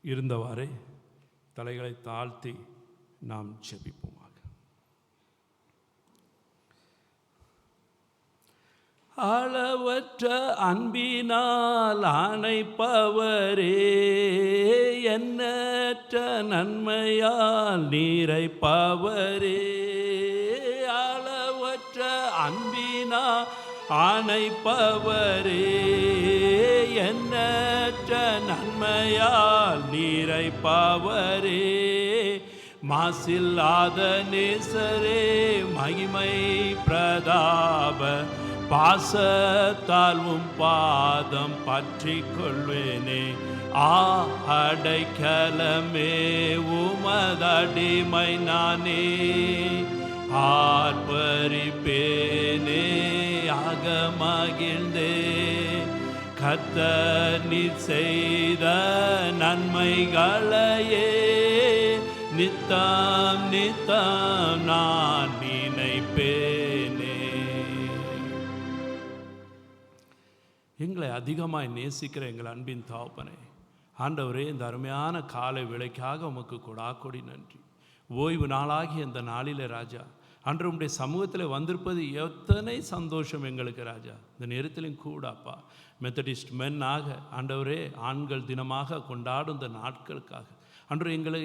இருந்தவாறே தலைகளை தாழ்த்தி நாம் ஜெபிப்போமாக. அளவற்ற அன்பினால் அணைப்பவரே, எண்ணற்ற நன்மையால் நிறைப்பவரே, அளவற்ற அன்பினால் அணைப்பவரே, எண்ணற்ற நன்மையால் நிறைப்பவரே, மாசில்லாத நேசரே, மகிமை பிரதாப பாசத்தால் பாதம் பற்றி கொள்வேனே, அடைக்கலமே உமதடிமை நானே, ஆர்ப்பரிப்பேனே அகமகிழ்ந்தே, கர்த்தர் நீர் செய்த நன்மைகளையே நித்தம் நித்தம் நான் நினைப்பேனே. எங்களை அதிகமாய் நேசிக்கிற எங்கள் அன்பின் தகப்பனே, ஆண்டவரே, இந்த அருமையான காலை வேளைக்காக உமக்கு கொடாக்கொடி நன்றி. ஓய்வு நாளாகிய இந்த நாளிலே ராஜா, அன்று உம்முடைய சமூகத்தில் வந்திருப்பது எத்தனை சந்தோஷம் எங்களுக்கு ராஜா. இந்த நேரத்திலும் கூட அப்பா, மெத்தடிஸ்ட் மென்னாக ஆண்டவரே, ஆண்கள் தினமாக கொண்டாடும் இந்த நாட்களுக்காக அன்று எங்களை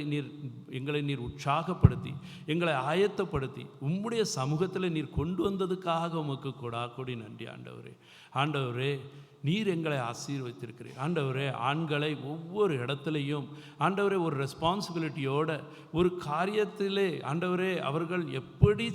நீர் உற்சாகப்படுத்தி, எங்களை ஆயத்தப்படுத்தி உம்முடைய சமூகத்தில் நீர் கொண்டு வந்ததுக்காக உமக்கு கொடாக்கொடி நன்றி ஆண்டவரே. ஆண்டவரே, நீர் எங்களை ஆசீர்வதித்திருக்கிறீர் ஆண்டவரே. ஆண்களை ஒவ்வொரு இடத்துலையும் ஆண்டவரே ஒரு ரெஸ்பான்சிபிலிட்டியோட ஒரு காரியத்திலே ஆண்டவரே அவர்கள் எப்படி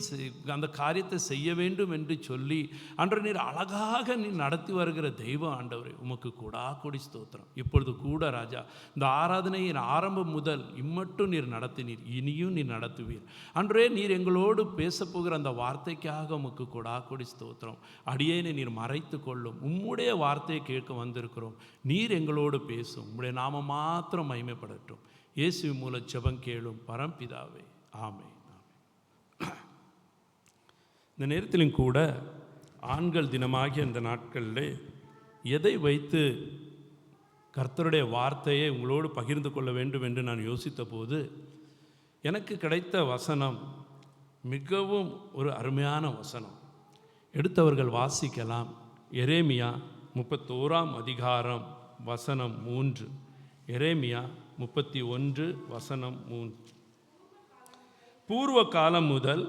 அந்த காரியத்தை செய்ய வேண்டும் என்று சொல்லி ஆண்டவரே நீர் அழகாக நீர் நடத்தி வருகிற தெய்வம் ஆண்டவரே, உமக்கு கொடாக்கொடி ஸ்தோத்திரம். இப்பொழுது கூட ராஜா, இந்த ஆராதனையின் ஆரம்பம் முதல் இம்மட்டும் நீர் நடத்தினீர், இனியும் நீர் நடத்துவீர் ஆண்டவரே. நீர் எங்களோடு பேசப்போகிற அந்த வார்த்தைக்காக உமக்கு கொடாக்கொடி ஸ்தோத்திரம். அடியேனை நீர் மறைத்து கொள்ளும், உம்முடைய வார்த்தையை கேட்க வந்திருக்கிறோம். நீர் எங்களோடு பேசும், உம்முடைய நாமம் மாத்திரம் மகிமைப்படட்டும். இயேசு மூலம் ஜெபம் கேளும் பரம்பிதாவே, ஆமென். இந்த நேரத்திலும் கூட ஆண்கள் தினமாகிய இந்த நாட்களில் எதை வைத்து கர்த்தருடைய வார்த்தையை உங்களோடு பகிர்ந்து கொள்ள வேண்டும் என்று நான் யோசித்த போது எனக்கு கிடைத்த வசனம் மிகவும் ஒரு அருமையான வசனம். எடுத்தவர்கள் வாசிக்கலாம். எரேமியா 31 அதிகாரம் வசனம் 3. எரேமியா 31 வசனம் 3. பூர்வ காலம் முதல்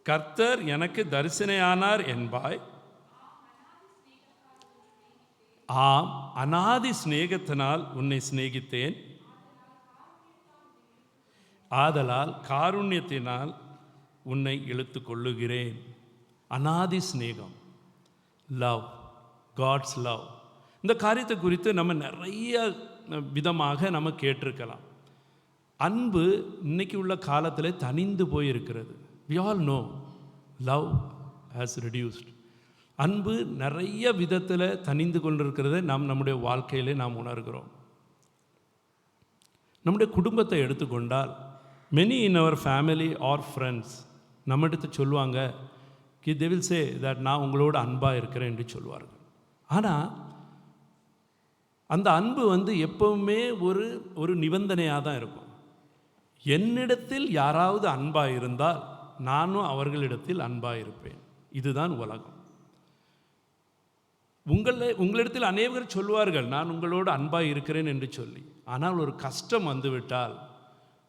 கர்த்தர் எனக்கு தரிசனையானார் என்பாய். ஆம், அநாதி சிநேகத்தினால் உன்னை சிநேகித்தேன், ஆதலால் காருண்யத்தினால் உன்னை இழுத்து கொள்ளுகிறேன். அநாதி சிநேகம், லவ், காட்ஸ் லவ். இந்த காரியத்தை குறித்து நம்ம நிறைய விதமாக நம்ம கேட்டிருக்கலாம். அன்பு இன்னைக்கு உள்ள காலத்தில் தனிந்து போயிருக்கிறது. we all know love has reduced. அன்பு நிறைய விதத்தில் தனிந்து கொண்டிருக்கிறத நம்முடைய வாழ்க்கையிலே நாம் உணர்கிறோம். நம்முடைய குடும்பத்தை எடுத்துக்கொண்டால் many in our family or friends நம்மிடத்து சொல்லுவாங்க, they will say that நான் உங்களோட அன்பாக இருக்கிறேன் என்று சொல்வார்கள். ஆனால் அந்த அன்பு எப்பவுமே ஒரு நிபந்தனையாக தான் இருக்கும். என்னிடத்தில் யாராவது அன்பாக இருந்தால் நானும் அவர்களிடத்தில் அன்பாக இருப்பேன். இதுதான் உலகம். உங்களிடத்தில் அநேகர் சொல்வார்கள் நான் உங்களோடு அன்பாக இருக்கிறேன் என்று சொல்லி. ஆனால் ஒரு கஷ்டம் வந்துவிட்டால்,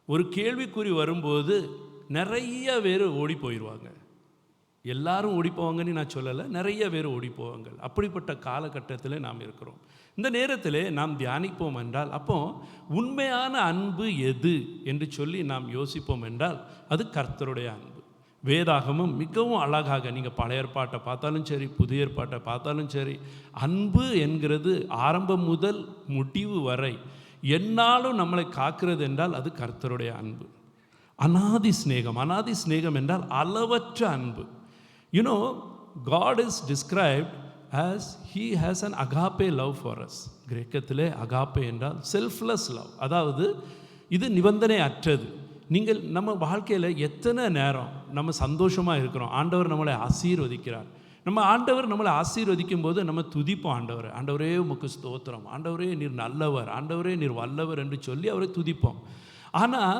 ஒரு கேள்விக்குறி வரும்போது நிறைய பேர் ஓடி போயிடுவாங்க. எல்லாரும் ஓடி போவாங்கன்னு நான் சொல்லலை, நிறைய பேர் ஓடி போவாங்க. அப்படிப்பட்ட காலகட்டத்தில் நாம் இருக்கிறோம். இந்த நேரத்தில் நாம் தியானிப்போம் என்றால், அப்போ உண்மையான அன்பு எது என்று சொல்லி நாம் யோசிப்போம் என்றால் அது கர்த்தருடைய அன்பு. வேதாகமும் மிகவும் அழகாக, நீங்கள் பழைய ஏற்பாட்டை பார்த்தாலும் சரி, புதிய ஏற்பாட்டை பார்த்தாலும் சரி, அன்பு என்கிறது ஆரம்பம் முதல் முடிவு வரை என்னாலும் நம்மளை காக்கிறது என்றால் அது கர்த்தருடைய அன்பு. அநாதி சிநேகம், அநாதி சிநேகம் என்றால் அளவற்ற அன்பு. God is described as he has an agape love for us. கிரேக்கத்திலே அகாப்பே என்றால் செல்ஃப்லெஸ் லவ், அதாவது இது நிபந்தனை அற்றது. நீங்கள் நம்ம வாழ்க்கையில் எத்தனை நேரம் நம்ம சந்தோஷமாக இருக்கிறோம், ஆண்டவர் நம்மளை ஆசீர்வதிக்கிறார். நம்ம ஆண்டவர் நம்மளை ஆசீர்வதிக்கும் போது நம்ம துதிப்போம், ஆண்டவரே உமக்கு ஸ்தோத்திரம், ஆண்டவரே நீர் நல்லவர், ஆண்டவரே நீர் வல்லவர் என்று சொல்லி அவரை துதிப்போம். ஆனால்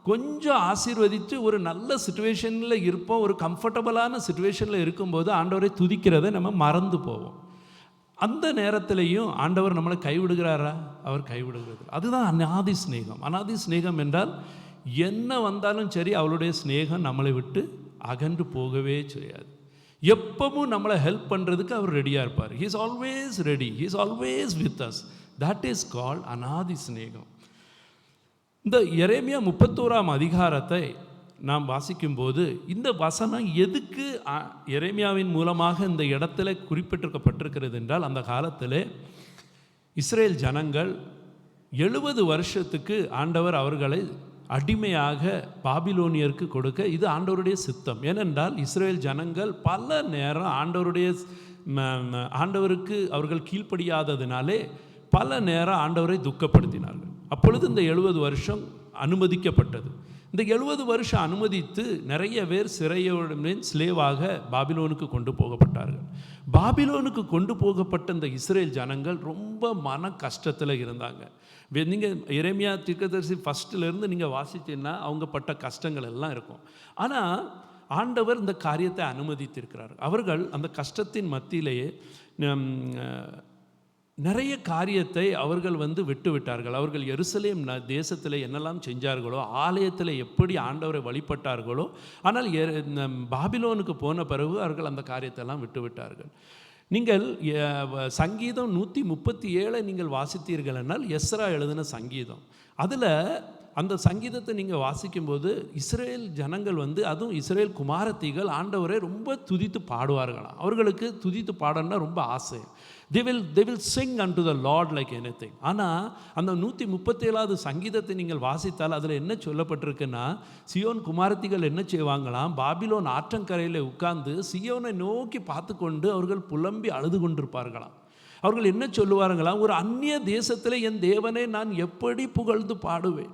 கொஞ்சம் ஆசீர்வதித்து ஒரு நல்ல சுச்சுவேஷனில் இருப்போம், ஒரு கம்ஃபர்டபுளான சுச்சுவேஷனில் இருக்கும்போது ஆண்டவரை துதிக்கிறதை நம்ம மறந்து போவோம். அந்த நேரத்திலையும் ஆண்டவர் நம்மளை கைவிடுகிறாரா? அவர் கைவிடுகிறது. அதுதான் அநாதி ஸ்நேகம். அநாதி ஸ்நேகம் என்றால் என்ன வந்தாலும் சரி அவளுடைய ஸ்நேகம் நம்மளை விட்டு அகன்று போகவே செய்யாது. எப்பவும் நம்மளை ஹெல்ப் பண்ணுறதுக்கு அவர் ரெடியாக இருப்பார். He is always ready, he is always with us. That is called அநாதி ஸ்நேகம். இந்த எரேமியா 31ஆம் அதிகாரத்தை நாம் வாசிக்கும்போது இந்த வசனம் எதுக்கு எரேமியாவின் மூலமாக இந்த இடத்துல குறிப்பிட்டிருக்கப்பட்டிருக்கிறது என்றால், அந்த காலத்தில் இஸ்ரேல் ஜனங்கள் 70 வருஷத்துக்கு ஆண்டவர் அவர்களை அடிமையாக பாபிலோனியருக்கு கொடுக்க இது ஆண்டவருடைய சித்தம். ஏனென்றால் இஸ்ரேல் ஜனங்கள் பல நேரம் ஆண்டவருக்கு அவர்கள் கீழ்ப்படியாததினாலே பல நேரம் ஆண்டவரை துக்கப்படுத்தினார்கள். அப்பொழுது இந்த 70 வருஷம் அனுமதிக்கப்பட்டது. இந்த 70 வருஷம் அனுமதித்து நிறைய பேர் சிறையுடன் ஸ்லேவாக பாபிலோனுக்கு கொண்டு போகப்பட்டார்கள். பாபிலோனுக்கு கொண்டு போகப்பட்ட இந்த இஸ்ரேல் ஜனங்கள் ரொம்ப மன கஷ்டத்தில் இருந்தாங்க. நீங்கள் எரேமியா தீர்க்கதரிசி ஃபஸ்ட்டிலேருந்து நீங்கள் வாசித்தீங்கன்னா அவங்க பட்ட கஷ்டங்கள் எல்லாம் இருக்கும். ஆனால் ஆண்டவர் இந்த காரியத்தை அனுமதித்திருக்கிறார். அவர்கள் அந்த கஷ்டத்தின் மத்தியிலேயே நிறைய காரியத்தை அவர்கள் விட்டு விட்டார்கள். அவர்கள் எருசலேம் தேசத்தில் என்னெல்லாம் செஞ்சார்களோ, ஆலயத்தில் எப்படி ஆண்டவரை வழிபட்டார்களோ, ஆனால் பாபிலோனுக்கு போன பிறகு அவர்கள் அந்த காரியத்தெல்லாம் விட்டு விட்டார்கள். நீங்கள் சங்கீதம் 137 நீங்கள் வாசித்தீர்கள் என்றால் எஸ்ரா எழுதின சங்கீதம். அதில் அந்த சங்கீதத்தை நீங்கள் வாசிக்கும்போது இஸ்ரேல் ஜனங்கள் அதுவும் இஸ்ரேல் குமாரத்திகள் ஆண்டவரை ரொம்ப துதித்து பாடுவார்களாம். அவர்களுக்கு துதித்து பாடணுன்னா ரொம்ப ஆசை. they will sing unto the Lord like anything. ஆனால் அந்த 137வது சங்கீதத்தை நீங்கள் வாசித்தால் அதில் என்ன சொல்லப்பட்டிருக்குன்னா, சியோன் குமாரத்திகள் என்ன செய்வாங்களாம், பாபிலோன் ஆற்றங்கரையில் உட்கார்ந்து சியோனை நோக்கி பார்த்து கொண்டு அவர்கள் புலம்பி அழுது கொண்டிருப்பார்களாம். அவர்கள் என்ன சொல்லுவார்களாம், ஒரு அந்நிய தேசத்தில் என் தேவனை நான் எப்படி புகழ்ந்து பாடுவேன்,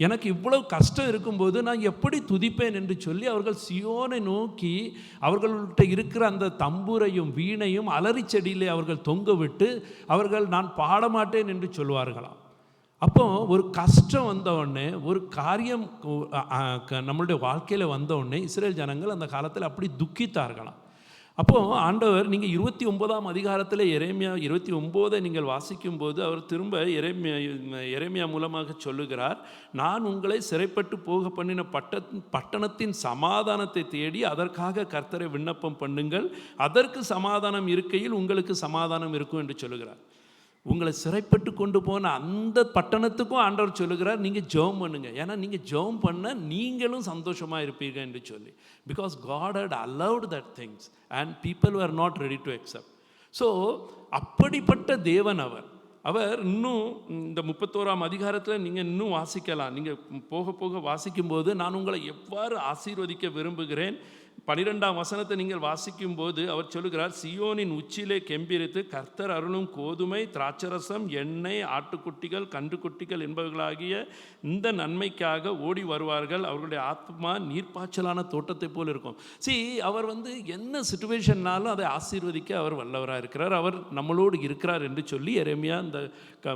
எனக்கு இவ்வளவு கஷ்டம் இருக்கும்போது நான் எப்படி துதிப்பேன் என்று சொல்லி அவர்கள் சியோனை நோக்கி அவர்கள்ட்ட இருக்கிற அந்த தம்புரையும் வீணையும் அலறி செடியிலே அவர்கள் தொங்க விட்டு அவர்கள் நான் பாடமாட்டேன் என்று சொல்வார்களாம். அப்போ ஒரு கஷ்டம் வந்தவுடனே, ஒரு காரியம் நம்மளுடைய வாழ்க்கையில் வந்தவுடனே இஸ்ரேல் ஜனங்கள் அந்த காலத்தில் அப்படி துக்கித்தார்களாம். அப்போது ஆண்டவர், நீங்கள் 29ஆம் அதிகாரத்தில் எரேமியா 29 நீங்கள் வாசிக்கும்போது அவர் திரும்ப எரேமியா மூலமாக சொல்லுகிறார், நான் உங்களை சிறைப்பட்டு போக பண்ணின பட்டணத்தின் சமாதானத்தை தேடி அதற்காக கர்த்தரை விண்ணப்பம் பண்ணுங்கள், அதற்கு சமாதானம் இருக்கையில் உங்களுக்கு சமாதானம் இருக்கும் என்று சொல்லுகிறார். உங்களை சிறைப்பட்டு கொண்டு போன அந்த பட்டணத்துக்கும் ஆண்டவர் சொல்லுகிறார், நீங்கள் ஜெபம் பண்ணுங்க, ஏன்னா நீங்கள் ஜெபம் பண்ண நீங்களும் சந்தோஷமாக இருப்பீங்க என்று சொல்லி. Because God had allowed that things and people were not ready to accept. So அப்படிப்பட்ட தேவன் அவர் இன்னும் இந்த 31ஆம் அதிகாரத்தில் நீங்கள் இன்னும் வாசிக்கலாம். நீங்கள் போக போக வாசிக்கும்போது நான் உங்களை எவ்வாறு ஆசீர்வதிக்க விரும்புகிறேன், 12ஆம் வசனத்தை நீங்கள் வாசிக்கும் போது அவர் சொல்லுகிறார், சியோனின் உச்சியிலே கெம்பீரித்து கர்த்தர் அருளும் கோதுமை, திராட்சரசம், எண்ணெய், ஆட்டுக்குட்டிகள், கன்றுக்குட்டிகள் என்பவர்களாகிய இந்த நன்மைக்காக ஓடி வருவார்கள், அவர்களுடைய ஆத்மா நீர்ப்பாய்ச்சலான தோட்டத்தை போல் இருக்கும். அவர் என்ன சிச்சுவேஷன்னாலும் அதை ஆசீர்வதிக்க அவர் வல்லவராக இருக்கிறார், அவர் நம்மளோடு இருக்கிறார் என்று சொல்லி எரேமியா இந்த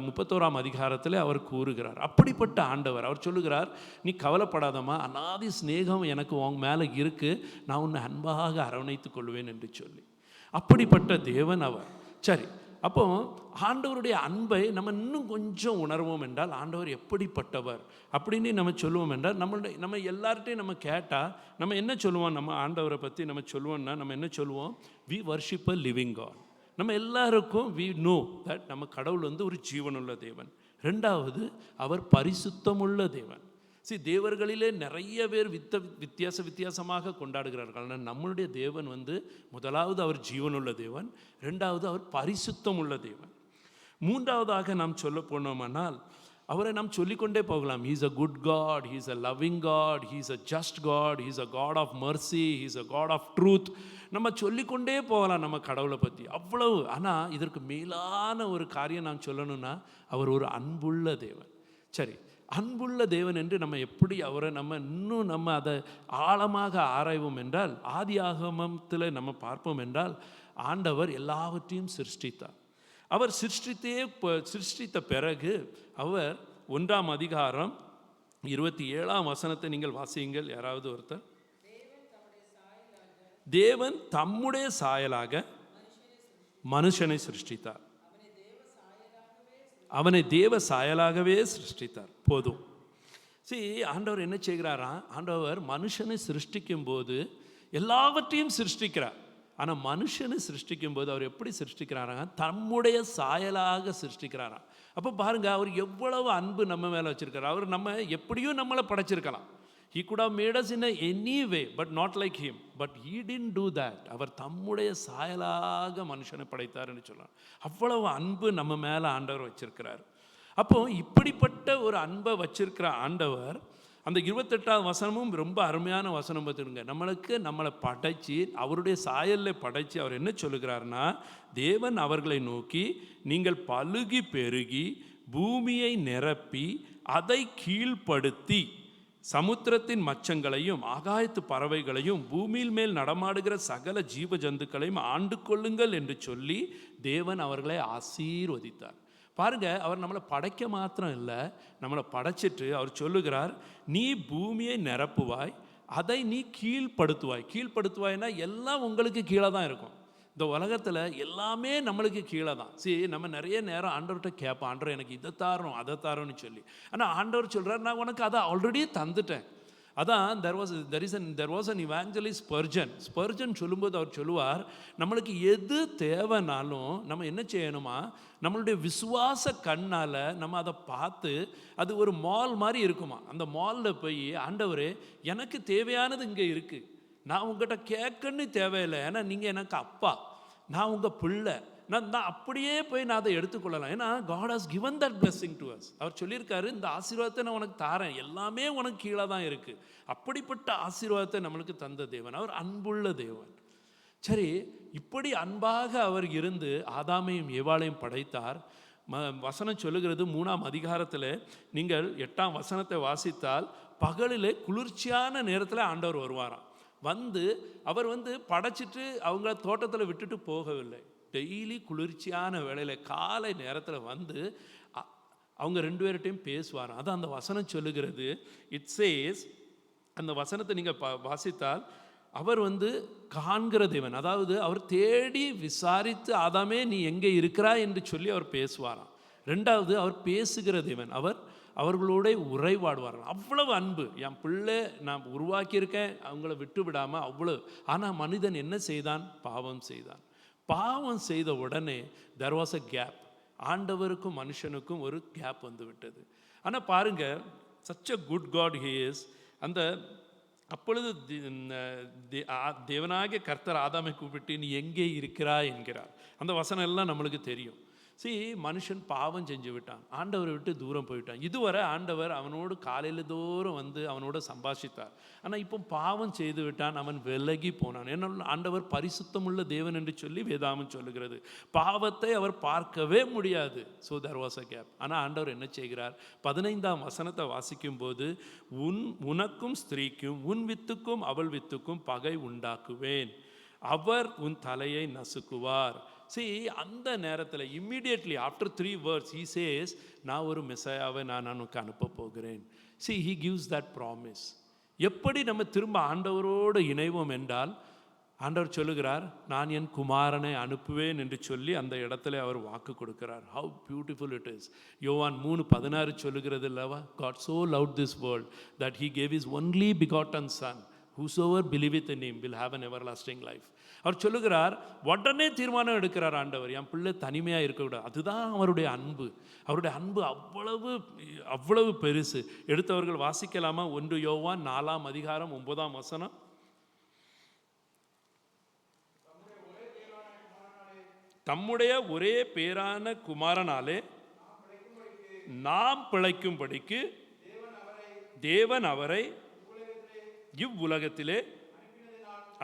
31ஆம் அதிகாரத்தில் அவர் கூறுகிறார். அப்படிப்பட்ட ஆண்டவர் அவர் சொல்லுகிறார், நீ கவலைப்படாதம்மா, அநாதி ஸ்நேகம் எனக்கு உங்க மேலே இருக்கு, நான் உன்னை அன்பாக அரவணைத்துக் கொள்வேன் என்று சொல்லி. அப்படிப்பட்ட தேவன் அவர். சரி, அப்போ ஆண்டவருடைய அன்பை நம்ம இன்னும் கொஞ்சம் உணர்வோம் என்றால் ஆண்டவர் எப்படிப்பட்டவர் அப்படின்னு நம்ம சொல்லுவோம் என்றால், நம்ம எல்லார்ட்டையும் நம்ம கேட்டால் நம்ம என்ன சொல்லுவோம், நம்ம ஆண்டவரை பற்றி நம்ம சொல்லுவோம்னா நம்ம என்ன சொல்லுவோம், we worship a living God. நம்ம எல்லாருக்கும் வி நோ தட் நம்ம கடவுள் ஒரு ஜீவனுள்ள தேவன். ரெண்டாவது, அவர் பரிசுத்தமுள்ள தேவன். தேவர்களிலே நிறைய பேர் வித்தியாசமாக கொண்டாடுகிறார்கள். ஆனால் நம்மளுடைய தேவன் முதலாவது அவர் ஜீவனுள்ள தேவன், ரெண்டாவது அவர் பரிசுத்தம் உள்ள தேவன், மூன்றாவதாக நாம் சொல்ல போனோமானால் அவரை நாம் சொல்லிக்கொண்டே போகலாம். He is a good God, he is a loving God, he is a just God, he is a God of mercy, he is a God of truth. நம்ம சொல்லிக்கொண்டே போகலாம் நம்ம கடவுளை பற்றி அவ்வளவு. ஆனால் இதற்கு மேலான ஒரு காரியம் நாம் சொல்லணும்னா அவர் ஒரு அன்புள்ள தேவன். சரி, அன்புள்ள தேவன் என்று நம்ம எப்படி அவரை நம்ம அதை ஆழமாக ஆராய்வோம் என்றால், ஆதி ஆகமத்தில் நம்ம பார்ப்போம் என்றால், ஆண்டவர் எல்லாவற்றையும் சிருஷ்டித்தார். அவர் சிருஷ்டித்த பிறகு அவர் 1ஆம் அதிகாரம் 27ஆம் வசனத்தை நீங்கள் வாசியுங்கள். யாராவது ஒருத்தர். தேவன் தம்முடைய சாயலாக மனுஷனை சிருஷ்டித்தார். அவனை தேவ சாயலாகவே சிருஷ்டித்தார். போதும். ஆண்டவர் என்ன செய்கிறாரா? ஆண்டவர் மனுஷனை சிருஷ்டிக்கும் போது எல்லாவற்றையும் சிருஷ்டிக்கிறார். ஆனால் மனுஷனை சிருஷ்டிக்கும் போது அவர் எப்படி சிருஷ்டிக்கிறாராங்க? தம்முடைய சாயலாக சிருஷ்டிக்கிறாராம். அப்போ பாருங்க, அவர் எவ்வளவு அன்பு நம்ம மேலே வச்சிருக்கிறார். அவர் நம்ம எப்படியும் நம்மளை படைச்சிருக்கலாம். He could have made us in any way, but not like him. But he didn't do that. அவர் தம்முடைய சாயலாக மனுஷனை படைத்தார்னு சொல்லலாம். அவ்வளவு அன்பு நம்ம மேலே ஆண்டவர் வச்சிருக்கிறார். அப்போ இப்படிப்பட்ட ஒரு அன்பை வச்சிருக்கிற ஆண்டவர், அந்த 28ஆம் வசனமும் ரொம்ப அருமையான வசனம் பார்த்துடுங்க. நம்மளை படைச்சி அவருடைய சாயலில் படைச்சி அவர் என்ன சொல்லுகிறார்னா, தேவன் அவர்களை நோக்கி, நீங்கள் பலுகி பெருகி பூமியை நிரப்பி அதை கீழ்ப்படுத்தி சமுத்திரத்தின் மச்சங்களையும் ஆகாயத்து பறவைகளையும் பூமியில் மேல் நடமாடுகிற சகல ஜீவ ஜந்துக்களையும் ஆண்டு கொள்ளுங்கள் என்று சொல்லி தேவன் அவர்களை ஆசீர்வதித்தார். பாருங்க, அவர் நம்மளை படைக்க மாத்திரம் இல்லை, நம்மளை படைச்சிட்டு அவர் சொல்லுகிறார், நீ பூமியை நிரப்புவாய், அதை நீ கீழ்ப்படுத்துவாய்னா எல்லாம் உங்களுக்கு கீழே தான் இருக்கும். இந்த உலகத்தில் எல்லாமே நம்மளுக்கு கீழே தான். நம்ம நிறைய நேரம் ஆண்டவர்கிட்ட கேட்போம், ஆண்டவர் எனக்கு இதை தாரோம் அதை தாரோன்னு சொல்லி. ஆனால் ஆண்டவர் சொல்கிறார், நான் உனக்கு அதை ஆல்ரெடி தந்துட்டேன். அதான் there was an evangelist Spurgeon சொல்லும்போது அவர் சொல்லுவார், நம்மளுக்கு எது தேவைனாலும் நம்ம என்ன செய்யணுமா, நம்மளுடைய விசுவாச கண்ணால் நம்ம அதை பார்த்து, அது ஒரு மால் மாதிரி இருக்குமா, அந்த மாலில் போய், ஆண்டவரே எனக்கு தேவையானது இங்கே இருக்குது, நான் உங்கள்கிட்ட கேட்கன்னு தேவையில்லை, ஏன்னா நீங்கள் எனக்கு அப்பா, நான் உங்கள் பிள்ளை, நான் அப்படியே போய் நான் அதை எடுத்துக்கொள்ளலாம். ஏன்னா God has given that blessing to us. அவர் சொல்லியிருக்காரு, இந்த ஆசீர்வாதத்தை நான் உனக்கு தாரேன், எல்லாமே உனக்கு கீழே தான் இருக்குது. அப்படிப்பட்ட ஆசீர்வாதத்தை நம்மளுக்கு தந்த தேவன், அவர் அன்புள்ள தேவன். சரி, இப்படி அன்பாக அவர் இருந்து ஆதாமையும் ஏவாளையும் படைத்தார். வசனம் சொல்லுகிறது 3ஆம் அதிகாரத்தில் நீங்கள் 8ஆம் வசனத்தை வாசித்தால், பகலிலே குளிர்ச்சியான நேரத்தில் ஆண்டவர் வருவாராம். அவர் படைச்சிட்டு அவங்க தோட்டத்தில் விட்டுட்டு போகவில்லை. டெய்லி குளிர்ச்சியான வேளையில் காலை நேரத்தில் அவங்க 2 பேர்கிட்டையும் பேசுவாராம். அதான் அந்த வசனம் சொல்லுகிறது. இட் சேஸ், அந்த வசனத்தை நீங்கள் வாசித்தால், அவர் காண்கிற தேவன், அதாவது அவர் தேடி விசாரித்து, ஆதாமே நீ எங்கே இருக்கிறாய் என்று சொல்லி அவர் பேசுவாராம். 2வது, அவர் பேசுகிற தேவன், அவர்களோட உரைவாடுவார்கள். அவ்வளவு அன்பு. என் பிள்ளை நான் உருவாக்கியிருக்கேன், அவங்கள விட்டு விடாமல் அவ்வளவு. ஆனால் மனிதன் என்ன செய்தான்? பாவம் செய்த உடனே there was a gap. ஆண்டவருக்கும் மனுஷனுக்கும் ஒரு கேப் விட்டது. ஆனால் பாருங்க, such a good God he is. அப்பொழுது தேவனாகிய கர்த்தர் ஆதாமை கூப்பிட்டு, நீ எங்கே இருக்கிறாய் என்கிறார். அந்த வசனம் எல்லாம் நம்மளுக்கு தெரியும். மனுஷன் பாவம் செஞ்சு விட்டான், ஆண்டவரை விட்டு தூரம் போயிட்டான். இதுவரை ஆண்டவர் அவனோடு காலையில் தோறும் அவனோட சம்பாஷித்தார். ஆனால் இப்போ பாவம் செய்து விட்டான், அவன் விலகி போனான். ஏன்னா ஆண்டவர் பரிசுத்தமுள்ள தேவன் என்று சொல்லி வேதாகம் சொல்லுகிறது. பாவத்தை அவர் பார்க்கவே முடியாது. So there was a gap. ஆனால் ஆண்டவர் என்ன செய்கிறார்? 15ஆம் வசனத்தை வாசிக்கும் போது, உனக்கும் ஸ்திரீக்கும் உன் வித்துக்கும் அவள் வித்துக்கும் பகை உண்டாக்குவேன், அவர் உன் தலையை நசுக்குவார். அந்த நேரத்தில் immediately after 3 words he says, நான் ஒரு மெசாயாவை நான் உனக்கு அனுப்ப போகிறேன். he gives that promise. எப்படி நம்ம திரும்ப ஆண்டவரோடு இணைவோம் என்றால், ஆண்டவர் சொல்லுகிறார், நான் என் குமாரனை அனுப்புவேன் என்று சொல்லி அந்த இடத்துல அவர் வாக்கு கொடுக்கிறார். how beautiful it is. யோவான் 3:16 சொல்லுகிறது அல்லவா, God so loved this world that he gave his only begotten son, whosoever believeth in him will have an everlasting life. அவர் சொல்லுகிறார், உடனே தீர்மானம் எடுக்கிறார் ஆண்டவர், என் பிள்ளை தனிமையாக இருக்கக்கூடாது. அதுதான் அவருடைய அன்பு. அவருடைய அன்பு அவ்வளவு பெருசு. எடுத்தவர்கள் வாசிக்கலாமா? 1 யோவான் 4ஆம் அதிகாரம் 9ஆம் வசனம். தம்முடைய ஒரே பேரான குமாரனாலே நாம் பிழைக்கும்படிக்கு தேவன் அவரை இவ்வுலகத்திலே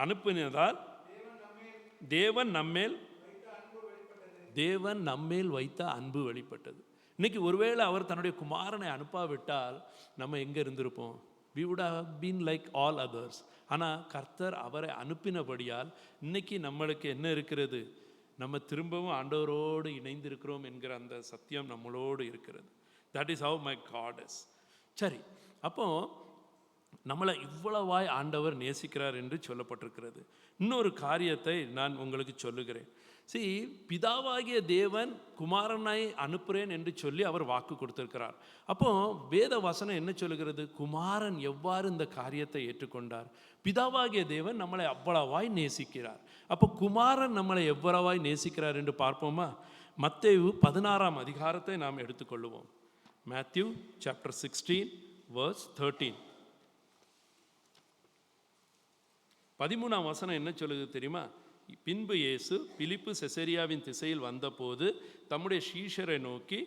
அனுப்பினதால் தேவன் நம்மேல் வைத்த அன்பு வெளிப்பட்டது. இன்னைக்கு ஒருவேளை அவர் தன்னுடைய குமாரனை அனுப்பாவிட்டால் நம்ம எங்கே இருந்திருப்போம்? we would have been like all others. ஆனால் கர்த்தர் அவரை அனுப்பினபடியால் இன்னைக்கு நம்மளுக்கு என்ன இருக்கிறது? நம்ம திரும்பவும் ஆண்டவரோடு இணைந்திருக்கிறோம் என்கிற அந்த சத்தியம் நம்மளோடு இருக்கிறது. That is how my God is. சரி, அப்போ நம்மளை இவ்வளவாய் ஆண்டவர் நேசிக்கிறார் என்று சொல்லப்பட்டிருக்கிறது. இன்னொரு காரியத்தை நான் உங்களுக்கு சொல்லுகிறேன். பிதாவாகிய தேவன் குமாரனை அனுப்புகிறேன் என்று சொல்லி அவர் வாக்கு கொடுத்திருக்கிறார். அப்போ வேத வசனம் என்ன சொல்லுகிறது? குமாரன் எவ்வாறு இந்த காரியத்தை ஏற்றுக்கொண்டார்? பிதாவாகிய தேவன் நம்மளை அவ்வளவாய் நேசிக்கிறார். அப்போ குமாரன் நம்மளை எவ்வளவாய் நேசிக்கிறார் என்று பார்ப்போமா? மத்தேயு 16ஆம் அதிகாரத்தை நாம் எடுத்துக்கொள்ளுவோம். Matthew chapter 16 verse 13. 13ஆம் வசனம் என்ன சொல்லுது தெரியுமா? பின்பு இயேசு பிலிப்பு செசரியாவின் திசையில் வந்தபோது தம்முடைய சீஷரை நோக்கி,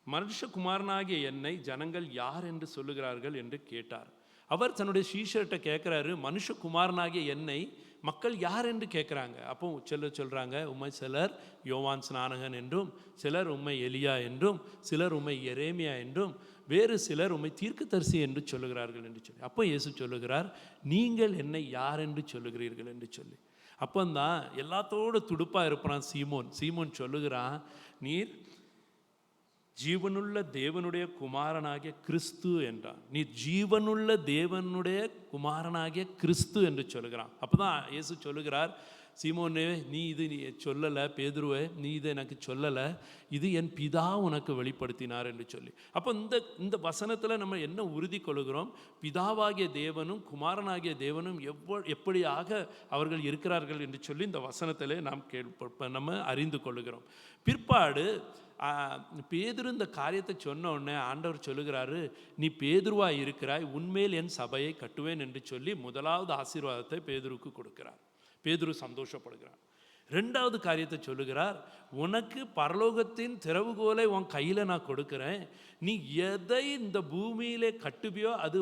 மனுஷகுமாரனாகிய என்னை ஜனங்கள் யார் என்று சொல்லுகிறார்கள் என்று கேட்டார். அவர் தன்னுடைய சீஷர்கிட்ட கேட்குறாரு, மனுஷகுமாரனாகிய என்னை மக்கள் யார் என்று கேட்குறாங்க. அப்போ சிலர் சொல்கிறாங்க, உம்மை சிலர் யோவான் ஸ்நானகன் என்றும், சிலர் உம்மை எலியா என்றும், சிலர் உம்மை எரேமியா என்றும், வேறு சிலர் உம்மை தீர்க்கதரிசி என்று சொல்லுகிறார்கள் என்று சொல்லி. அப்போ இயேசு சொல்லுகிறார், நீங்கள் என்னை யார் என்று சொல்லுகிறீர்கள் என்று சொல்லி. அப்போந்தான் எல்லாத்தோடு துடுப்பாக இருப்பான் சீமோன் சொல்லுகிறான், நீர் ஜீவனுள்ள தேவனுடைய குமாரனாகிய கிறிஸ்து என்றான். நீ ஜீவனுள்ள தேவனுடைய குமாரனாகிய கிறிஸ்து என்று சொல்லுகிறான். அப்போ தான் இயேசு சொல்லுகிறார், சீமோனே, நீ சொல்லலை, பேதுருவே நீ இதை எனக்கு சொல்லலை, இது என் பிதா உனக்கு வெளிப்படுத்தினார் என்று சொல்லி. அப்போ இந்த வசனத்தில் நம்ம என்ன உறுதி கொள்கிறோம்? பிதாவாகிய தேவனும் குமாரனாகிய தேவனும் எப்படியாக அவர்கள் இருக்கிறார்கள் என்று சொல்லி இந்த வசனத்திலே நம்ம அறிந்து கொள்ளுகிறோம். பிற்பாடு பேதுரு இந்த காரியத்தை சொன்ன உடனே ஆண்டவர் சொல்லுகிறாரு, நீ பேதுருவாய் இருக்கிறாய், உன்மேல் என் சபையை கட்டுவேன் என்று சொல்லி முதலாவது ஆசீர்வாதத்தை பேதுருக்கு கொடுக்கிறார். பேதுரு சந்தோஷப்படுகிறார். ரெண்டாவது காரியத்தை சொல்லுகிறார், உனக்கு பரலோகத்தின் திறவுகோலை உன் கையில் நான் கொடுக்குறேன், நீ எதை இந்த பூமியிலே கட்டுவியோ அது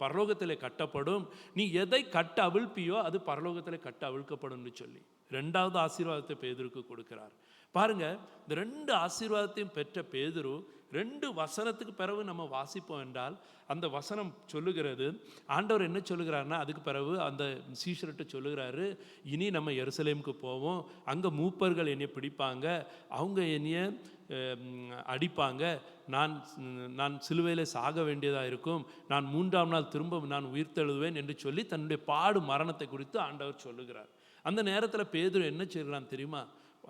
பரலோகத்தில் கட்டப்படும், நீ எதை கட்ட அவிழ்ப்பியோ அது பரலோகத்தில் கட்ட அவிழ்க்கப்படும் சொல்லி ரெண்டாவது ஆசீர்வாதத்தை பேதுருக்கு கொடுக்கிறார். பாருங்க, இந்த ரெண்டு ஆசீர்வாதத்தையும் பெற்ற பேதுரு 2 வசனத்துக்கு பிறகு நம்ம வாசிப்போம் என்றால், அந்த வசனம் சொல்லுகிறது, ஆண்டவர் என்ன சொல்லுகிறாருன்னா, அதுக்கு பிறகு அந்த சீஷர்கிட்ட சொல்லுகிறாரு, இனி நம்ம எருசலேமுக்கு போவோம், அங்கே மூப்பர்கள் என்னை பிடிப்பாங்க, அவங்க என்னைய அடிப்பாங்க, நான் சிலுவையில் சாக வேண்டியதாக இருக்கும், நான் 3ஆம் நாள் திரும்ப நான் உயிர்த்தெழுவேன் என்று சொல்லி தன்னுடைய பாடு மரணத்தை குறித்து ஆண்டவர் சொல்லுகிறார். அந்த நேரத்தில் பேதுரு என்ன செய்கிறான் தெரியுமா?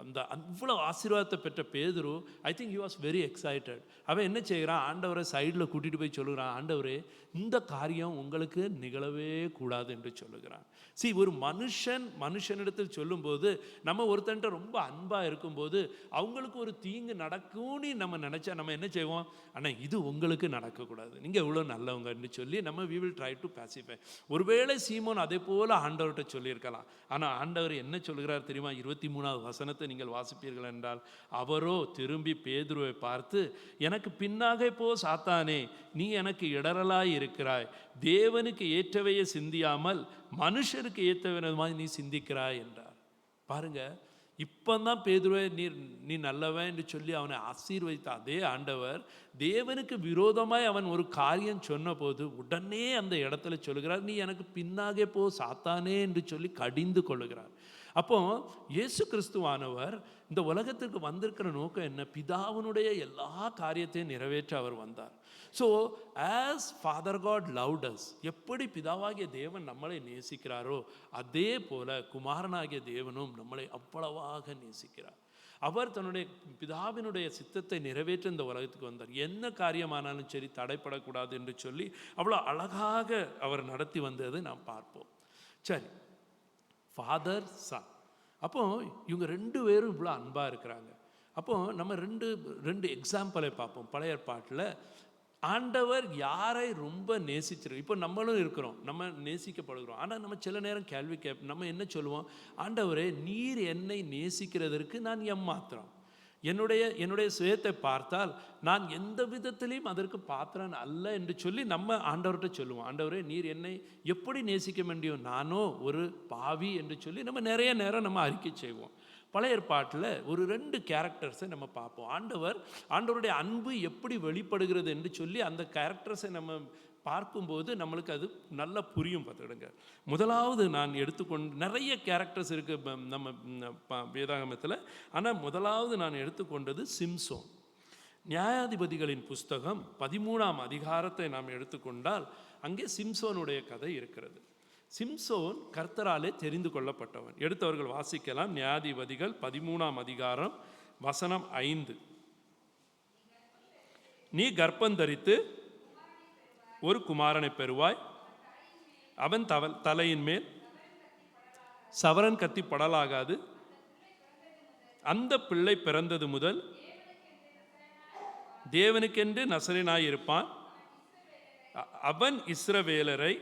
அந்த அவ்வளோ ஆசீர்வாதத்தை பெற்ற பேதுரு, I think he was very excited. அவன் என்ன செய்கிறான்? ஆண்டவரை சைடில் கூட்டிகிட்டு போய் சொல்லுகிறான், ஆண்டவரே, இந்த காரியம் உங்களுக்கு நிகழவே கூடாது என்று சொல்லுகிறான். ஒரு மனுஷனிடத்தில் சொல்லும்போது, நம்ம ஒருத்தன்ட்ட ரொம்ப அன்பாக இருக்கும்போது அவங்களுக்கு ஒரு தீங்கு நடக்கும்னு நம்ம நினச்சா நம்ம என்ன செய்வோம்? ஆனால் இது உங்களுக்கு நடக்கக்கூடாது, நீங்கள் எவ்வளோ நல்லவங்கன்னு சொல்லி நம்ம we will try to pacify. ஒருவேளை சீமோன் அதே போல் ஆண்டவர்கிட்ட சொல்லியிருக்கலாம். ஆனால் ஆண்டவர் என்ன சொல்கிறார் தெரியுமா? 23ஆவது வசனத்தை நீங்கள் வாசிப்பீர்கள் என்றால், அவரோ திரும்பி பேதுருவை பார்த்து, எனக்கு பின்னாக போ சாத்தானே, நீ எனக்கு இடரலாய் இருக்கிறாய், தேவனுக்கு ஏற்றவையை சிந்தியாமல் மனுஷருக்கு ஏற்றவை நீ சிந்திக்கிறாய் என்றார். பாருங்க, இப்போதான் பேதுருவை நீ நல்லவன் என்று சொல்லி அவனை ஆசீர்வதித்த அதே ஆண்டவர் தேவனுக்கு விரோதமாய் அவன் ஒரு காரியம் சொன்ன போது உடனே அந்த இடத்துல சொல்லுகிறார், நீ எனக்கு பின்னாக போ சாத்தானே என்று சொல்லி கடிந்து கொள்ளுகிறார். அப்போ இயேசு கிறிஸ்துவானவர் இந்த உலகத்திற்கு வந்திருக்கிற நோக்கம் என்ன? பிதாவினுடைய எல்லா காரியத்தையும் நிறைவேற்ற அவர் வந்தார். So as Father God loved us, எப்படி பிதாவாகிய தேவன் நம்மளை நேசிக்கிறாரோ அதே போல குமாரனாகிய தேவனும் நம்மளை அவ்வளவாக நேசிக்கிறார். அவர் தன்னுடைய பிதாவினுடைய சித்தத்தை நிறைவேற்ற இந்த உலகத்துக்கு வந்தார். என்ன காரியமானாலும் சரி தடைப்படக்கூடாது என்று சொல்லி அவ்வளோ அழகாக அவர் நடத்தி வந்ததை நாம் பார்ப்போம். சரி, ஃபாதர் சன், அப்போ இவங்க 2 பேரும் இவ்வளோ அன்பாக இருக்கிறாங்க. அப்போ நம்ம ரெண்டு எக்ஸாம்பிளை பார்ப்போம். பழைய ஏற்பாட்டில் ஆண்டவர் யாரை ரொம்ப நேசிச்சிருக்கு. இப்போ நம்மளும் இருக்கிறோம், நம்ம நேசிக்கப்படுகிறோம். ஆனால் நம்ம சில நேரம் கேள்வி நம்ம என்ன சொல்லுவோம்? ஆண்டவரே, நீர் என்னை நேசிக்கிறதற்கு நான் எம்மாத்திரம்? என்னுடைய சுயத்தை பார்த்தால் நான் எந்த விதத்திலையும் அதற்கு பாத்திரன் அல்ல என்று சொல்லி நம்ம ஆண்டவர்கிட்ட சொல்லுவோம். ஆண்டவரே, நீர் என்னை எப்படி நேசிக்க முடியும்? நானோ ஒரு பாவி என்று சொல்லி நம்ம நிறைய நேரம் நம்ம அறிக்கை செய்வோம். பழைய ஏற்பாட்டில் ஒரு 2 கேரக்டர்ஸை நம்ம பார்ப்போம். ஆண்டவருடைய அன்பு எப்படி வெளிப்படுகிறது என்று சொல்லி அந்த கேரக்டர்ஸை நம்ம பார்க்கும்போது நம்மளுக்கு அது நல்லா புரியும். பார்த்துடுங்க. முதலாவது நான் நிறைய கேரக்டர்ஸ் இருக்குது நம்ம வேதாகமத்தில். ஆனால் முதலாவது நான் எடுத்துக்கொண்டது சிம்சோன். நியாயாதிபதிகளின் புஸ்தகம் 13ஆம் அதிகாரத்தை நாம் எடுத்துக்கொண்டால் அங்கே சிம்சோனுடைய கதை இருக்கிறது. சிம்சோன் கர்த்தராலே தெரிந்து கொள்ளப்பட்டவன். எடுத்தவர்கள் வாசிக்கலாம். நியாயாதிபதிகள் 13ஆம் அதிகாரம் வசனம் 5. நீ கர்ப்பந்தரித்து ஒரு குமாரனை பெறுவாய், அவன் தலையின் மேல் சவரன் கத்தி படலாகாது, அந்த பிள்ளை பிறந்தது முதல் தேவனுக்கென்று நசரேனாய் இருப்பான், அவன் இஸ்ரவேலரை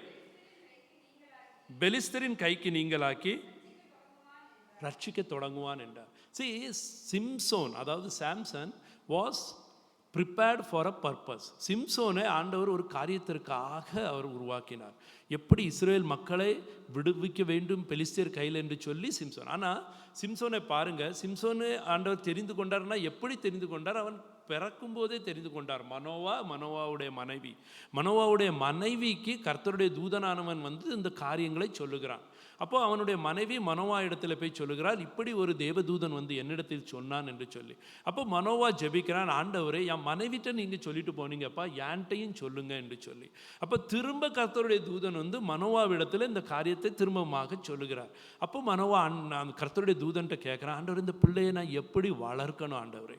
பெலிஸ்தரின் கைக்கு நீங்களாக்கி ரட்சிக்க தொடங்குவான் என்றார். See, சிம்சோன் அதாவது Samson was prepared for a purpose. சிம்சோனை ஆண்டவர் ஒரு காரியத்திற்காக அவர் உருவாக்கினார். எப்படி இஸ்ரேல் மக்களை விடுவிக்க வேண்டும் பெலிஸ்தியர் கையில் என்று சொல்லி சிம்சோன். ஆனால் சிம்சோனை பாருங்க, சிம்சோனை ஆண்டவர் தெரிந்து கொண்டார்னா எப்படி தெரிந்து கொண்டார்? அவன் பிறக்கும் போதே தெரிந்து கொண்டார். மனோவாவுடைய மனைவிக்கு கர்த்தருடைய தூதனானவன் இந்த காரியங்களை சொல்லுகிறான். அப்போ அவனுடைய மனைவி மனோவா இடத்துல போய் சொல்லுகிறார், இப்படி ஒரு தேவதூதன் என்னிடத்தில் சொன்னான் என்று சொல்லி. அப்போ மனோவா ஜெபிக்கிறான், ஆண்டவரே என் மனைவிட்ட நீங்கள் சொல்லிட்டு போனீங்கப்பா, என்கிட்டையும் சொல்லுங்க என்று சொல்லி. அப்போ திரும்ப கர்த்தருடைய தூதன் மனோவாவிடத்தில் இந்த காரியத்தை திரும்பமாக சொல்லுகிறார். அப்போ மனோவா கர்த்தருடைய தூதன்ட்ட கேட்குறான், ஆண்டவர் இந்த பிள்ளையை நான் எப்படி வளர்க்கணும் ஆண்டவரே?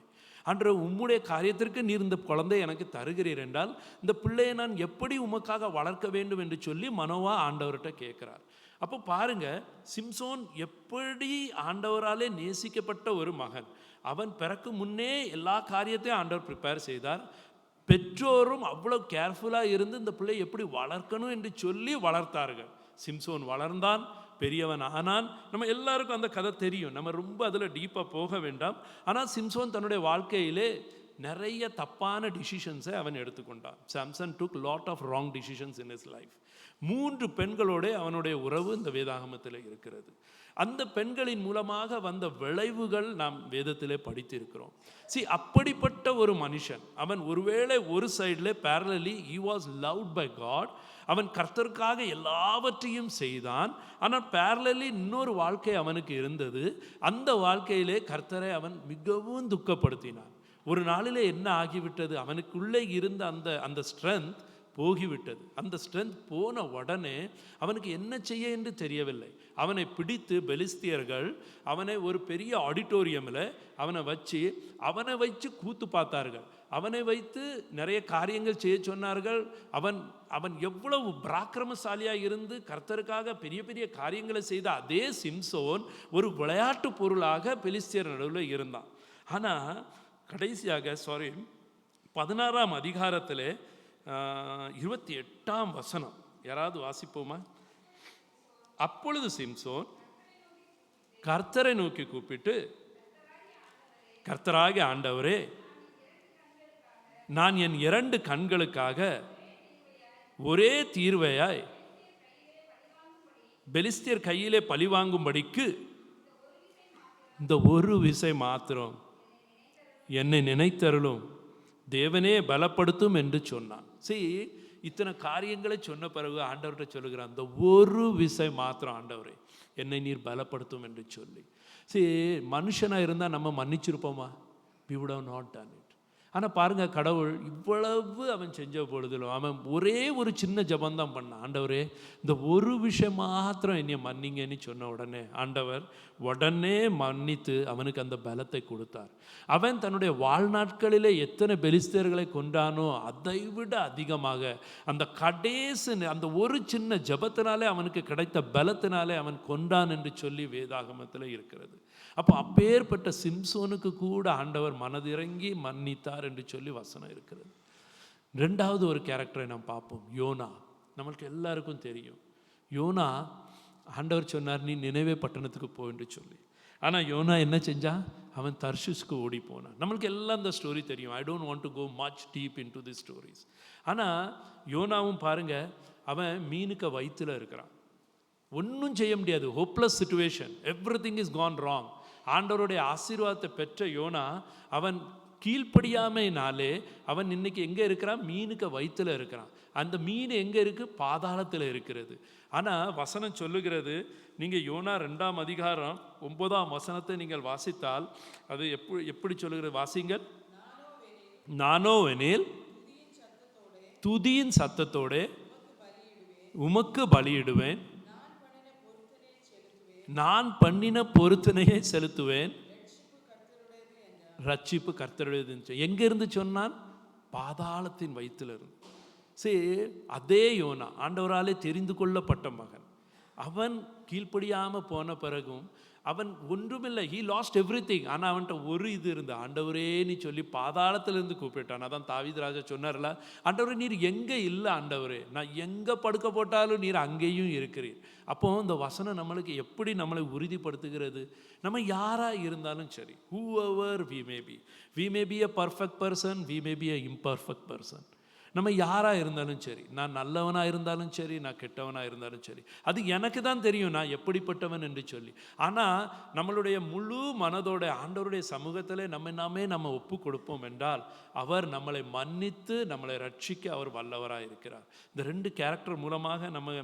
ஆண்டவர் உம்முடைய காரியத்திற்கு நீர் இந்த குழந்தை எனக்கு தருகிறீர் என்றால் இந்த பிள்ளையை நான் எப்படி உமக்காக வளர்க்க வேண்டும் என்று சொல்லி மனோவா ஆண்டவர்கிட்ட கேட்குறார். அப்போ பாருங்க, சிம்சோன் எப்படி ஆண்டவராலே நேசிக்கப்பட்ட ஒரு மகன். அவன் பிறக்கும் முன்னே எல்லா காரியத்தையும் ஆண்டவர் ப்ரிப்பேர் செய்தார். பெற்றோரும் அவ்வளோ கேர்ஃபுல்லாக இருந்து இந்த பிள்ளை எப்படி வளர்க்கணும் என்று சொல்லி வளர்த்தார்கள். சிம்சோன் வளர்ந்தான், பெரியவன் ஆனான். நம்ம எல்லாருக்கும் அந்த கதை தெரியும், நம்ம ரொம்ப அதில் டீப்பாக போக வேண்டாம். ஆனால் சிம்சோன் தன்னுடைய வாழ்க்கையிலே நிறைய தப்பான டிசிஷன்ஸை அவன் எடுத்துக்கொண்டான். Samson took lot of wrong decisions in his life. 3 பெண்களோட அவனுடைய உறவு இந்த வேதாகமத்தில் இருக்கிறது. அந்த பெண்களின் மூலமாக வந்த விளைவுகள் நாம் வேதத்திலே படித்திருக்கிறோம். அப்படிப்பட்ட ஒரு மனுஷன், அவன் ஒருவேளை ஒரு சைடில் பேரலி he was loved by God, அவன் கர்த்தருக்காக எல்லாவற்றையும் செய்தான். ஆனால் பேரலி இன்னொரு வாழ்க்கை அவனுக்கு இருந்தது. அந்த வாழ்க்கையிலே கர்த்தரை அவன் மிகவும் துக்கப்படுத்தினான். ஒரு நாளிலே என்ன ஆகிவிட்டது, அவனுக்குள்ளே இருந்த அந்த ஸ்ட்ரென்த் போகிவிட்டது. அந்த ஸ்ட்ரென்த் போன உடனே அவனுக்கு என்ன செய்ய என்று தெரியவில்லை. அவனை பிடித்து பெலிஸ்தியர்கள் அவனை ஒரு பெரிய ஆடிட்டோரியமில் அவனை வச்சு கூத்து பார்த்தார்கள். அவனை வைத்து நிறைய காரியங்கள் செய்ய சொன்னார்கள். அவன் எவ்வளவு பராக்கிரமசாலியாக இருந்து கர்த்தருக்காக பெரிய பெரிய காரியங்களை செய்த அதே சிம்சோன் ஒரு விளையாட்டு பொருளாக பெலிஸ்தியர் நடுவில் இருந்தான். ஆனால் கடைசியாக 16ஆம் அதிகாரத்தில் 28ஆம் வசனம் யாராவது வாசிப்போமா? அப்பொழுது சிம்சோன் கர்த்தரை நோக்கி கூப்பிட்டு, கர்த்தராகிய ஆண்டவரே, நான் என் 2 கண்களுக்காக ஒரே தீர்வையாய் பெலிஸ்தியர் கையிலே பழிவாங்கும்படிக்கு இந்த ஒரு விசை மாத்திரம் என்னை நினைத்தருளும், தேவனே பலப்படுத்தும் என்று சொன்னான். இத்தனை காரியங்களை சொன்ன பிறகு ஆண்டவர்கிட்ட சொல்லுகிறான், அந்த ஒரு விசை மாத்திரம் ஆண்டவரே என்னை நீர் பலப்படுத்தும் என்று சொல்லி. மனுஷனாக இருந்தால் நம்ம மன்னிச்சிருப்போமா? we would have not done it. ஆனால் பாருங்கள், கடவுள் இவ்வளவு அவன் செஞ்ச பொழுதிலும் அவன் ஒரே ஒரு சின்ன ஜபந்தான் பண்ணான். ஆண்டவரே இந்த ஒரு விஷயம் மாத்திரம் என்னை மன்னிங்கன்னு சொன்ன உடனே ஆண்டவர் உடனே மன்னித்து அவனுக்கு அந்த பலத்தை கொடுத்தார். அவன் தன்னுடைய வாழ்நாட்களிலே எத்தனை பெலிஸ்தியர்களை கொண்டானோ அதை விட அதிகமாக அந்த கடைசி அந்த ஒரு சின்ன ஜபத்தினாலே அவனுக்கு கிடைத்த பலத்தினாலே அவன் கொண்டான் என்று சொல்லி வேதாகமத்தில் இருக்கிறது. அப்போ அப்பேற்பட்ட சிம்சோனுக்கு கூட ஆண்டவர் மனதிறங்கி மன்னித்தார் என்று சொல்லி வசனம் இருக்கிறது. 2வது ஒரு கேரக்டரை நாம் பார்ப்போம், யோனா. நம்மளுக்கு எல்லாருக்கும் தெரியும், யோனா ஆண்டவர் சொன்னார் நீ நினைவே பட்டணத்துக்கு போ என்று சொல்லி. ஆனால் யோனா என்ன செஞ்சான்? அவன் தர்ஷிஸ்க்கு ஓடி போனான். நம்மளுக்கு எல்லாம் இந்த ஸ்டோரி தெரியும். I don't want to go much deep into the stories. ஆனால் யோனாவும் பாருங்க, அவன் மீனுக்கு வயிற்றுல இருக்கிறான், ஒன்றும் செய்ய முடியாது, hopeless situation, everything is Khan wrong. ஆண்டவருடைய ஆசீர்வாதத்தை பெற்ற யோனா அவன் கீழ்ப்படியாமைனாலே அவன் இன்னைக்கு எங்கே இருக்கிறான்? மீனுக்கு வயிற்றுல இருக்கிறான். அந்த மீன் எங்கே இருக்குது? பாதாளத்தில் இருக்கிறது. ஆனால் வசனம் சொல்லுகிறது, நீங்கள் யோனா 2ஆம் அதிகாரம் 9ஆம் வசனத்தை நீங்கள் வாசித்தால் அது எப்படி சொல்லுகிறது? வாசிங்கள். நானோவெனில் துதியின் சத்தத்தோடு உமக்கு பலியிடுவேன், நான் பண்ணின பொருத்தனையை செலுத்துவேன், ரட்சிப்பு கர்த்தருடையது. எங்கிருந்து சொன்னான்? பாதாளத்தின் வயிற்றிலிருந்து. சரி, அதே யோனா ஆண்டவராலே தெரிந்து கொள்ளப்பட்ட மகன். அவன் கீழ்ப்படியாமல் போன பிறகும் அவன் ஒன்றுமில்லை, ஹீ லாஸ்ட் எவ்ரிதிங். ஆனால் அவன்கிட்ட ஒரு இது இருந்து, ஆண்டவரேன்னு சொல்லி பாதாளத்திலிருந்து கூப்பிட்டான். அதான் தாவீது ராஜா சொன்னார்ல, ஆண்டவரே நீர் எங்கே இல்லை ஆண்டவரே, நான் எங்கே படுக்க போட்டாலும் நீர் அங்கேயும் இருக்கிறீர். அப்போ இந்த வசனம் நம்மளுக்கு எப்படி நம்மளை உறுதிப்படுத்துகிறது? நம்ம யாராக இருந்தாலும் சரி, whoever we may be a perfect person, we may be a imperfect person. நம்ம யாராக இருந்தாலும் சரி, நான் நல்லவனாக இருந்தாலும் சரி, நான் கெட்டவனாக இருந்தாலும் சரி, அது எனக்கு தான் தெரியும் நான் எப்படிப்பட்டவன் என்று சொல்லி. ஆனால் நம்மளுடைய முழு மனதோட ஆண்டவருடைய சமூகத்தில் நம்ம ஒப்பு கொடுப்போம் என்றால் அவர் நம்மளை மன்னித்து நம்மளை ரட்சிக்க அவர் வல்லவராக இருக்கிறார். இந்த 2 கேரக்டர் மூலமாக நம்ம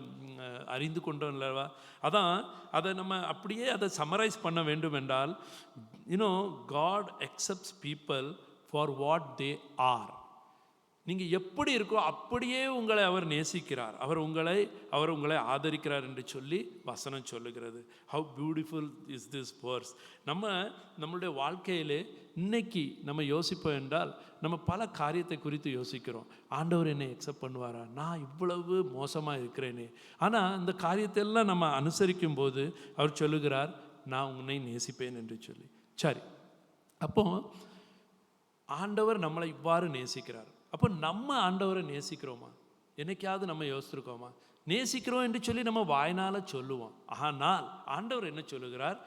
அறிந்து கொண்டோம் இல்லவா? அதான் அதை நம்ம அப்படியே அதை சம்மரைஸ் பண்ண வேண்டும் என்றால், God accepts people for what they are. நீங்கள் எப்படி இருக்கோ அப்படியே உங்களை அவர் நேசிக்கிறார், அவர் உங்களை ஆதரிக்கிறார் என்று சொல்லி வசனம் சொல்லுகிறது. How beautiful is this verse. நம்மளுடைய வாழ்க்கையிலே இன்னைக்கு நம்ம யோசிப்போம் என்றால், நம்ம பல காரியத்தை குறித்து யோசிக்கிறோம். ஆண்டவர் என்னை அக்செப்ட் பண்ணுவாரா? நான் இவ்வளவு மோசமாக இருக்கிறேனே. ஆனால் இந்த காரியத்தையெல்லாம் நம்ம அனுசரிக்கும் போது அவர் சொல்லுகிறார், நான் உன்னை நேசிப்பேன் என்று சொல்லி. சரி, அப்போ ஆண்டவர் நம்மளை இவ்வாறு நேசிக்கிறார். அப்போ நம்ம ஆண்டவரை நேசிக்கிறோமா? என்னைக்காவது நம்ம யோசிச்சிருக்கோமா? நேசிக்கிறோம் என்று சொல்லி நம்ம வாய்னால சொல்லுவோம். ஆனால் ஆண்டவர் என்ன சொல்லுகிறார்?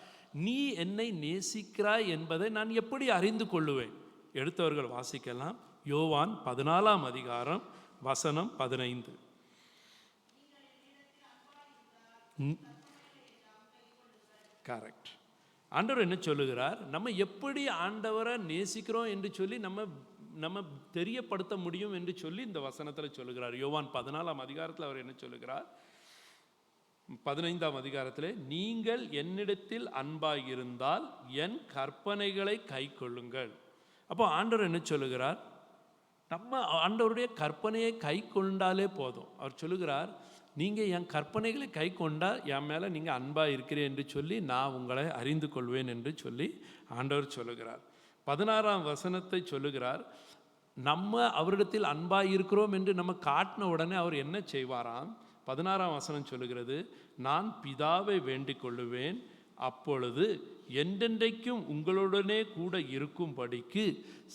நீ என்னை நேசிக்கிறாய் என்பதை நான் எப்படி அறிந்து கொள்ளுவேன்? எடுத்தவர்கள் வாசிக்கலாம். யோவான் 14ஆம் அதிகாரம் வசனம் 15. கரெக்ட். ஆண்டவர் என்ன சொல்லுகிறார்? நம்ம எப்படி ஆண்டவரை நேசிக்கிறோம் என்று சொல்லி நம்ம தெரியப்படுத்த முடியும் என்று சொல்லி இந்த வசனத்தில் சொல்லுகிறார். யோவான் 14ஆம் அதிகாரத்தில் அவர் என்ன சொல்லுகிறார்? 15ஆம் அதிகாரத்தில், நீங்கள் என்னிடத்தில் அன்பாயிருந்தால் என் கற்பனைகளை கை கொள்ளுங்கள். அப்போ ஆண்டவர் என்ன சொல்லுகிறார்? நம்ம ஆண்டவருடைய கற்பனையை கை கொண்டாலே போதும். அவர் சொல்லுகிறார், நீங்கள் என் கற்பனைகளை கை கொண்டால் என் மேலே நீங்கள் அன்பாக இருக்கிறேன் என்று சொல்லி நான் உங்களை அறிந்து கொள்வேன் என்று சொல்லி ஆண்டவர் சொல்லுகிறார். 16ஆம் வசனத்தை சொல்லுகிறார், நம்ம அவரிடத்தில் அன்பாக இருக்கிறோம் என்று நம்ம காட்டின உடனே அவர் என்ன செய்வாராம்? 16ஆம் வசனம் சொல்லுகிறது, நான் பிதாவை வேண்டிக் கொள்ளுவேன், அப்பொழுது என்றென்றைக்கும் உங்களுடனே கூட இருக்கும்படிக்கு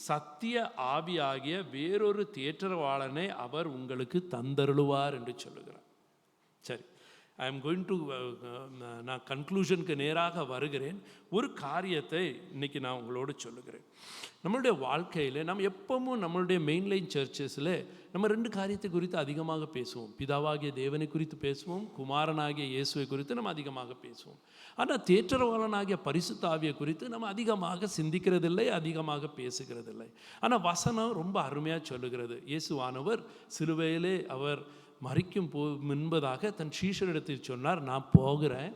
சத்திய ஆவியாகிய வேறொரு தேற்றரவாளனை அவர் உங்களுக்கு தந்தருளுவார் என்று சொல்லுகிறார். சரி, ஐ எம் கோயிங் டு நான் கன்க்ளூஷனுக்கு நேராக வருகிறேன். ஒரு காரியத்தை இன்றைக்கி நான் உங்களோடு சொல்லுகிறேன். நம்மளுடைய வாழ்க்கையில் நம்ம எப்பவும் நம்மளுடைய மெயின்லைன் சர்ச்சஸில் நம்ம 2 காரியத்தை குறித்து அதிகமாக பேசுவோம். பிதாவாகிய தேவனை குறித்து பேசுவோம், குமாரனாகிய இயேசுவை குறித்து நம்ம அதிகமாக பேசுவோம். ஆனால் தேற்றரவாளனாகிய பரிசுத்த ஆவியை குறித்து நம்ம அதிகமாக சிந்திக்கிறதில்லை, அதிகமாக பேசுகிறதில்லை. ஆனால் வசனம் ரொம்ப அருமையாக சொல்லுகிறது. இயேசுவானவர் சிலுவையிலே அவர் மரிக்கும் முன்பதாக தன் சீஷரிடத்தில் சொன்னார், நான் போகிறேன்,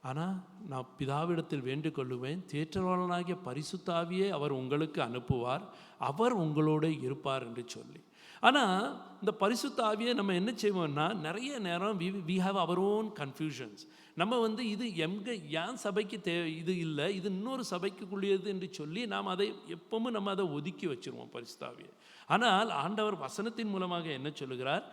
ஆனால் நான் பிதாவிடத்தில் வேண்டிக் கொள்ளுவேன், தேற்றவாளனாகிய பரிசுத்த ஆவியை அவர் உங்களுக்கு அனுப்புவார், அவர் உங்களோடு இருப்பார் என்று சொல்லி. ஆனால் இந்த பரிசுத்த ஆவியை நம்ம என்ன செய்வோம்னா, நிறைய நேரம் we have our own confusions. நம்ம இது ஏன் சபைக்கு இது இல்லை, இது இன்னொரு சபைக்குள்ளது என்று சொல்லி நாம் அதை எப்பவும் நம்ம அதை ஒதுக்கி வச்சுருவோம் பரிசுத்த ஆவியை. ஆனால் ஆண்டவர் வசனத்தின் மூலமாக என்ன சொல்லுகிறார்?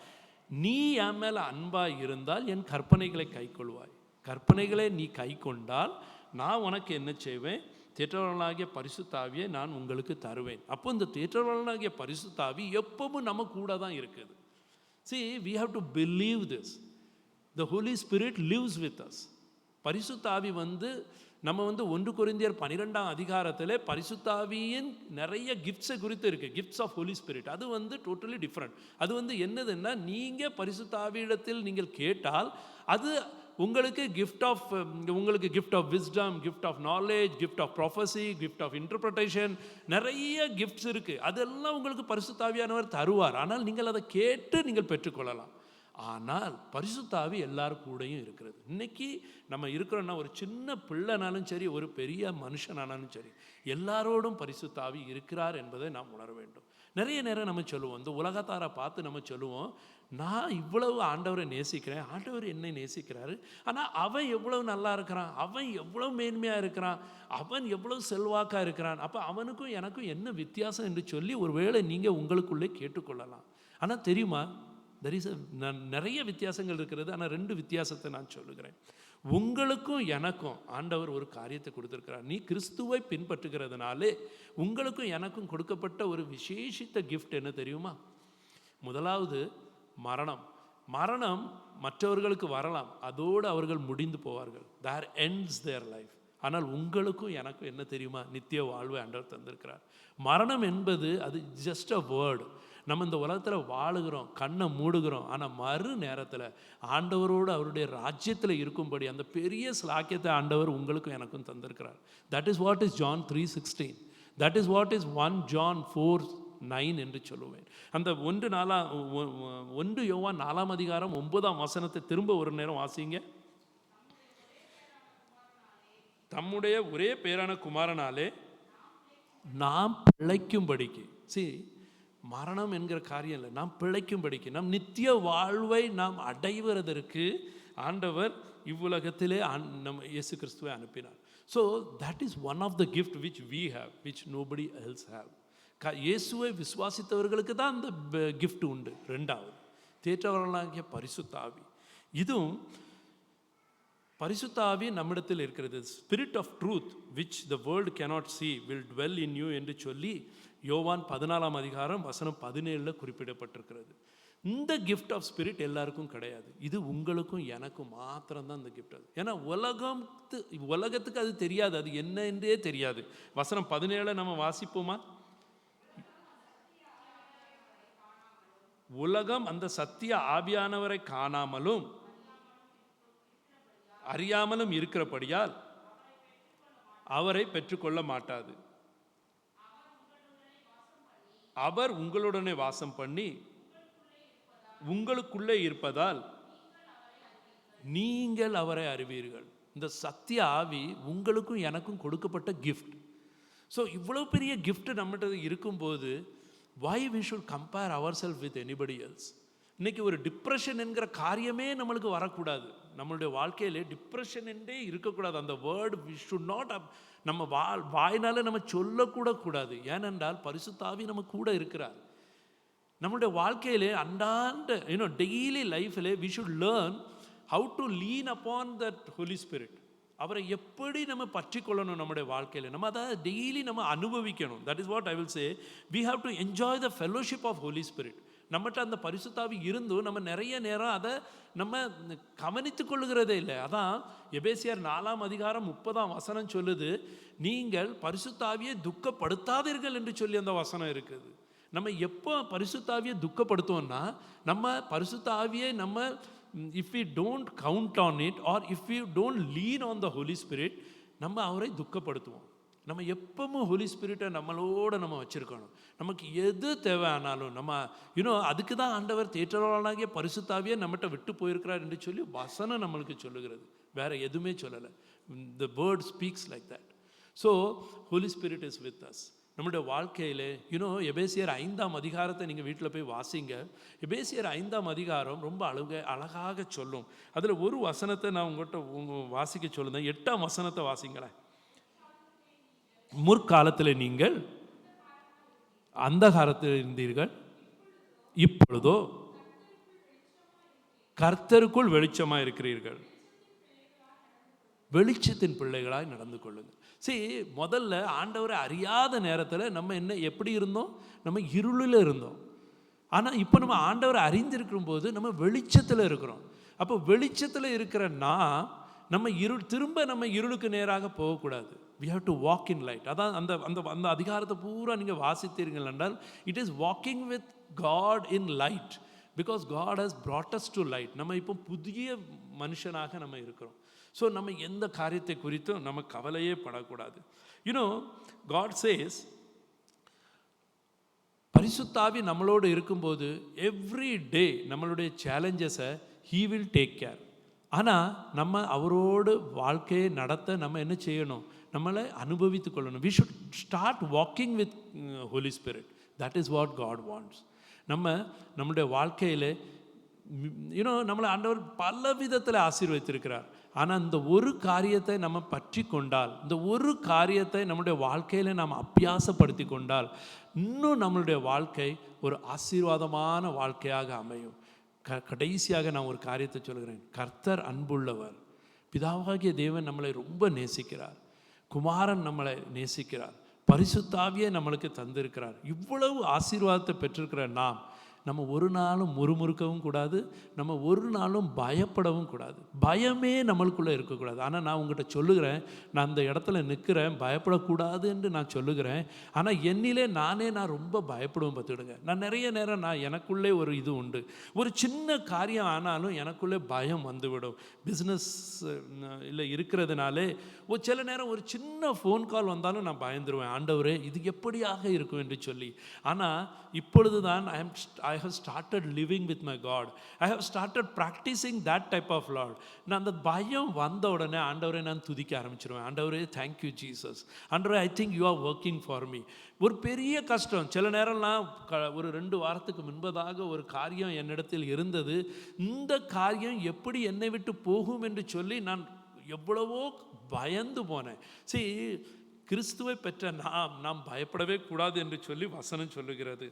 நீ என் மேலே அன்பாக இருந்தால் என் கற்பனைகளை கை கொள்வாய். கற்பனைகளை நீ கை கொண்டால் நான் உனக்கு என்ன செய்வேன்? தேற்றவாளனாகிய பரிசுத்த ஆவியை நான் உங்களுக்கு தருவேன். அப்போ இந்த தேற்றவாளனாகிய பரிசுத்த ஆவி எப்பவும் நம்ம கூட தான் இருக்குது. See, we have to believe this. The Holy Spirit lives with us. பரிசுத்த ஆவி நம்ம 1 கொரிந்தியர் 12ஆம் அதிகாரத்தில் பரிசுத்த ஆவியின் நிறைய கிஃப்ட்ஸை குறித்து இருக்குது. Gifts of Holy Spirit. அது டோட்டலி டிஃப்ரெண்ட். அது என்னதுன்னா, நீங்கள் பரிசுத்த ஆவியிடத்தில் நீங்கள் கேட்டால் அது உங்களுக்கு gift of wisdom, gift of knowledge, gift of prophecy, gift of interpretation, நிறைய கிஃப்ட்ஸ் இருக்குது. அதெல்லாம் உங்களுக்கு பரிசுத்த ஆவியானவர் தருவார். ஆனால் நீங்கள் அதை கேட்டு நீங்கள் பெற்றுக்கொள்ளலாம். ஆனால் பரிசுத்த ஆவி எல்லார் கூடயும் இருக்கிறது. இன்னைக்கு நம்ம இருக்கிறோன்னா, ஒரு சின்ன பிள்ளைனாலும் சரி, ஒரு பெரிய மனுஷனானாலும் சரி, எல்லாரோடும் பரிசுத்த ஆவி இருக்கிறார் என்பதை நாம் உணர வேண்டும். நிறைய நேரம் நம்ம சொல்லுவோம், இந்த உலகத்தாரை பார்த்து நம்ம சொல்லுவோம், நான் இவ்வளவு ஆண்டவரை நேசிக்கிறேன், ஆண்டவர் என்னை நேசிக்கிறாரு, ஆனால் அவன் எவ்வளவு நல்லா இருக்கிறான், அவன் எவ்வளவு மேன்மையாக இருக்கிறான், அவன் எவ்வளவு செல்வாக்காக இருக்கிறான், அப்போ அவனுக்கும் எனக்கும் என்ன வித்தியாசம் என்று சொல்லி ஒருவேளை நீங்கள் உங்களுக்குள்ளே கேட்டுக்கொள்ளலாம். ஆனால் தெரியுமா, நிறைய வித்தியாசங்கள் இருக்கிறது. ஆனால் 2 வித்தியாசத்தை நான் சொல்லுகிறேன். உங்களுக்கும் எனக்கும் ஆண்டவர் ஒரு காரியத்தை கொடுத்துருக்கிறார். நீ கிறிஸ்துவை பின்பற்றுகிறதுனாலே உங்களுக்கும் எனக்கும் கொடுக்கப்பட்ட ஒரு விசேஷித்த கிஃப்ட் என்ன தெரியுமா? முதலாவது மரணம் மற்றவர்களுக்கு வரலாம், அதோடு அவர்கள் முடிந்து போவார்கள். தேர் ends their life. ஆனால் உங்களுக்கும் எனக்கும் என்ன தெரியுமா? நித்திய வாழ்வை ஆண்டவர் தந்திருக்கிறார். மரணம் என்பது அது ஜஸ்ட் அ வேர்டு. நம்ம இந்த உலகத்தில் வாழுகிறோம், கண்ணை மூடுகிறோம், ஆனால் மறு நேரத்தில் ஆண்டவரோடு அவருடைய ராஜ்யத்தில் இருக்கும்படி அந்த பெரிய ஸ்லாக்கியத்தை ஆண்டவர் உங்களுக்கும் எனக்கும் தந்திருக்கிறார். That is what is John 3:16. That is what is 1 John 4:9 என்று சொல்லுவேன். அந்த 1 யோவான் 4ஆம் அதிகாரம் 9ஆம் வசனத்தை திரும்ப ஒரு நேரம் வாசிங்க. தம்முடைய ஒரே பேரான குமாரனாலே நாம் பிழைக்கும்படிக்கு, மரணம் என்கிற காரியம் இல்லை, நாம் பிழைக்கும்படிக்கு, நம் நித்திய வாழ்வை நாம் அடைவதற்கு ஆண்டவர் இவ்வுலகத்திலே நம்ம இயேசு கிறிஸ்துவை அனுப்பினார். So that is one of the gift which we have, which nobody else have. இயேசுவை விசுவாசித்தவர்களுக்கு தான் அந்த கிஃப்ட் உண்டு. 2வது தேற்றவர்களாகிய பரிசுத்த ஆவி. இதுவும் பரிசுத்த ஆவி நம்மிடத்தில் இருக்கிறது. Spirit of truth which the world cannot see will dwell in you என்று சொல்லி யோவான் 14ஆம் அதிகாரம் வசனம் 17 குறிப்பிடப்பட்டிருக்கிறது. இந்த கிஃப்ட் ஆஃப் ஸ்பிரிட் எல்லாருக்கும் கிடையாது. இது உங்களுக்கும் எனக்கும் மாத்திரம்தான் இந்த கிஃப்ட். அது ஏன்னா உலகத்துக்கு அது தெரியாது, அது என்ன என்றே தெரியாது. வசனம் 17 நம்ம வாசிப்போமா? உலகம் அந்த சத்திய ஆவியானவரை காணாமலும் அறியாமலும் இருக்கிறபடியால் அவரை பெற்றுக்கொள்ள மாட்டாது. அவர் உங்களுடனே வாசம் பண்ணி உங்களுக்குள்ளே இருப்பதால் நீங்கள் அவரை அறிவீர்கள். இந்த சத்திய ஆவி உங்களுக்கும் எனக்கும் கொடுக்கப்பட்ட கிஃப்ட். ஸோ இவ்வளோ பெரிய கிஃப்ட் நம்மகிட்ட இருக்கும்போது why we should compare ourselves with anybody else? இன்றைக்கி ஒரு டிப்ரெஷன் என்கிற காரியமே நம்மளுக்கு வரக்கூடாது. நம்மளுடைய வாழ்க்கையிலே டிப்ரெஷன் என்றே இருக்கக்கூடாது. அந்த வேர்டு வி ஷுட் நாட் நம்ம வாயினால நம்ம சொல்லக்கூடக்கூடாது. ஏனென்றால் பரிசுத்த ஆவி நம்ம கூட இருக்கிறார். நம்மளுடைய வாழ்க்கையிலே அண்டாண்ட டெய்லி லைஃப்பில் we should learn how to lean upon that Holy Spirit. அவரை எப்படி நம்ம பற்றி கொள்ளணும் நம்முடைய வாழ்க்கையில், நம்ம அதை டெய்லி நம்ம அனுபவிக்கணும். That is what I will say, we have to enjoy the fellowship of Holy Spirit. நம்மகிட்ட அந்த பரிசுத்தாவி இருந்தும் நம்ம நிறைய நேரம் அதை நம்ம கவனித்து கொள்ளுகிறதே இல்லை. அதான் எபேசியர் 4ஆம் அதிகாரம் 30ஆம் வசனம் சொல்லுது, நீங்கள் பரிசுத்தாவியை துக்கப்படுத்தாதீர்கள் என்று சொல்லி அந்த வசனம் இருக்குது. நம்ம எப்போ பரிசுத்தாவியை துக்கப்படுத்துவோம்னா, நம்ம பரிசுத்தாவியை நம்ம if we don't count on it or if we don't lean on the Holy Spirit, நம்ம அவரை துக்கப்படுத்துவோம். நம்ம எப்பவும் ஹோலி ஸ்பிரிட்டை நம்மளோட நம்ம வச்சுருக்கணும். நமக்கு எது தேவையானாலும் நம்ம அதுக்கு தான் ஆண்டவர் தேற்றவாளனாகிய பரிசுத்தாவியே நம்மகிட்ட விட்டு போயிருக்கிறார் என்று சொல்லி வசனம் நம்மளுக்கு சொல்லுகிறது. வேறு எதுவுமே சொல்லலை. the word speaks like that. so Holy Spirit is with us. நம்முடைய வாழ்க்கையில் எபேசியர் 5ஆம் அதிகாரத்தை நீங்கள் வீட்டில் போய் வாசிங்க. எபேசியர் 5ஆம் அதிகாரம் ரொம்ப அழகாக சொல்லும். அதில் ஒரு வசனத்தை நான் உங்கள்கிட்ட வாசிக்க சொல்லுதேன். 8ஆம் வசனத்தை வாசிங்களேன். முற்காலத்தில் நீங்கள் அந்தகாரத்தில் இருந்தீர்கள், இப்பொழுதோ கர்த்தருக்குள் வெளிச்சமாக இருக்கிறீர்கள். வெளிச்சத்தின் பிள்ளைகளாய் நடந்து கொள்ளுங்கள். முதல்ல ஆண்டவரை அறியாத நேரத்தில் நம்ம எப்படி இருந்தோம்? நம்ம இருளில் இருந்தோம். ஆனால் இப்போ நம்ம ஆண்டவரை அறிந்திருக்கும் போது நம்ம வெளிச்சத்தில் இருக்கிறோம். அப்போ வெளிச்சத்தில் இருக்கிற நம்ம திரும்ப நம்ம இருளுக்கு நேராக போகக்கூடாது. we have to walk in light. அதான் அந்த அந்த அந்த அதிகாரத்தை பூரா நீங்கள் வாசித்தீர்கள் என்றால், it is walking with God in light. Because God has brought us to light. நம்ம இப்போ புதிய மனுஷனாக நம்ம இருக்கிறோம். ஸோ நம்ம எந்த காரியத்தை குறித்தும் நம்ம கவலையே படக்கூடாது. யூனோ காட் சேஸ், பரிசுத்தாவி நம்மளோடு இருக்கும்போது எவ்ரி டே நம்மளுடைய சேலஞ்சஸை ஹீ வில் டேக் கேர். ஆனால் நம்ம அவரோடு வாழ்க்கையை நடத்த நம்ம என்ன செய்யணும்? நம்மளை அனுபவித்து கொள்ளணும். We should start walking with Holy Spirit. That is what God wants. நம்மளுடைய வாழ்க்கையில் நம்மளை ஆண்டவர் பல விதத்தில் ஆசீர்வதித்திருக்கிறார். ஆனால் இந்த ஒரு காரியத்தை நம்ம பற்றி கொண்டால், இந்த ஒரு காரியத்தை நம்முடைய வாழ்க்கையில் நாம் அபியாசப்படுத்தி கொண்டால், இன்னும் நம்மளுடைய வாழ்க்கை ஒரு ஆசீர்வாதமான வாழ்க்கையாக அமையும். கடைசியாக நான் ஒரு காரியத்தை சொல்கிறேன். கர்த்தர் அன்புள்ளவர். பிதாவாகிய தேவன் நம்மளை ரொம்ப நேசிக்கிறார். குமாரன் நம்மளை நேசிக்கிறார். பரிசுத்தாவியே நம்மளுக்கு தந்திருக்கிறார். இவ்வளவு ஆசீர்வாதத்தை பெற்றிருக்கிற நம்ம ஒரு நாளும் முறுமுறுக்கவும் கூடாது, நம்ம ஒரு நாளும் பயப்படவும் கூடாது. பயமே நம்மளுக்குள்ளே இருக்கக்கூடாது. ஆனால் நான் உங்கள்கிட்ட சொல்லுகிறேன், நான் அந்த இடத்துல நிற்கிறேன், பயப்படக்கூடாது என்று நான் சொல்லுகிறேன். ஆனால் என்னிலே நான் ரொம்ப பயப்படுவேன். பார்த்துக்கிடுங்க, நான் நிறைய நேரம் எனக்குள்ளே ஒரு இது உண்டு. ஒரு சின்ன காரியம் ஆனாலும் எனக்குள்ளே பயம் வந்துவிடும். பிஸ்னஸ் இல்லை இருக்கிறதுனாலே சில நேரம் ஒரு சின்ன ஃபோன் கால் வந்தாலும் நான் பயந்துருவேன். ஆண்டவரே, இது எப்படியாக இருக்கும் என்று சொல்லி. ஆனால் இப்பொழுது தான் I have started living with my God. I have started practicing that type of Lord. நான் அந்த பயம் வந்த உடனே ஆண்டவரை நான் துதிக்க ஆரம்பிச்சிருவேன். ஆண்டவரே, தேங்க்யூ ஜீசஸ். ஆண்டவரே, I think you are working for me. ஒரு பெரிய கஷ்டம் சில நேரம்லாம் ஒரு 2 வாரத்துக்கு முன்பதாக ஒரு காரியம் என்னிடத்தில் இருந்தது. இந்த காரியம் எப்படி என்னை விட்டு போகும் என்று சொல்லி நான் எவ்வளவோ பயந்து போனேன். சரி, கிறிஸ்துவை பெற்ற நாம் பயப்படவே கூடாது என்று சொல்லி வசனம் சொல்லுகிறது.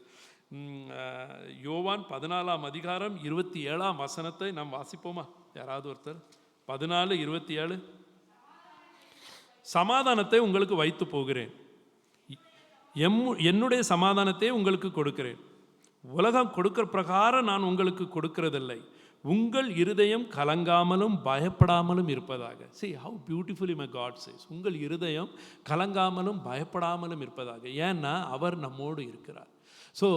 யோவான் 14ஆம் அதிகாரம் 27ஆம் வசனத்தை நாம் வாசிப்போமா? யாராவது ஒருத்தர்? 14:27. சமாதானத்தை உங்களுக்கு வைத்து போகிறேன், என்னுடைய சமாதானத்தை உங்களுக்கு கொடுக்கிறேன். உலகம் கொடுக்கிற பிரகாரம் நான் உங்களுக்கு கொடுக்கிறதில்லை. உங்கள் இருதயம் கலங்காமலும் பயப்படாமலும் இருப்பதாக. See how beautifully my God says, உங்கள் இருதயம் கலங்காமலும் பயப்படாமலும் இருப்பதாக. ஏன்னா அவர் நம்மோடு இருக்கிறார். ஸோ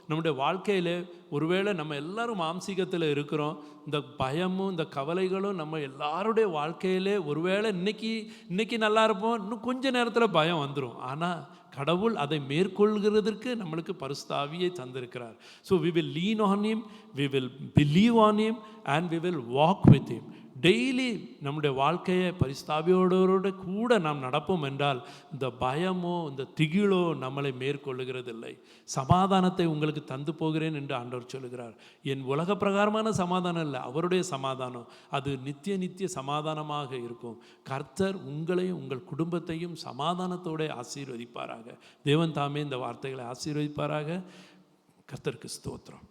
நம்முடைய வாழ்க்கையில் ஒருவேளை நம்ம எல்லாரும் மாம்சீகத்தில் இருக்கிறோம். இந்த பயமும் இந்த கவலைகளும் நம்ம எல்லாருடைய வாழ்க்கையிலே ஒருவேளை இன்னைக்கு நல்லா இருப்போம், இன்னும் கொஞ்ச நேரத்தில் பயம் வந்துடும். ஆனால் கடவுள் அதை மேற்கொள்கிறதற்கு நம்மளுக்கு பரிசுத்த ஆவியை தந்திருக்கிறார். So we will lean on him, we will believe on him and we will walk with him. Daily நம்முடைய வாழ்க்கையை பரிசுத்த ஆவியோடு கூட நாம் நடப்போம் என்றால் இந்த பயமோ இந்த திகிலோ நம்மளை மேற்கொள்ளுகிறதில்லை. சமாதானத்தை உங்களுக்கு தந்து போகிறேன் என்று ஆண்டவர் சொல்லுகிறார். என் உலக பிரகாரமான சமாதானம் இல்லை, அவருடைய சமாதானம். அது நித்திய சமாதானமாக இருக்கும். கர்த்தர் உங்களையும் உங்கள் குடும்பத்தையும் சமாதானத்தோடு ஆசீர்வதிப்பாராக. தேவன் தாமே இந்த வார்த்தைகளை ஆசீர்வதிப்பாராக. கர்த்தருக்கு ஸ்தோத்திரம்.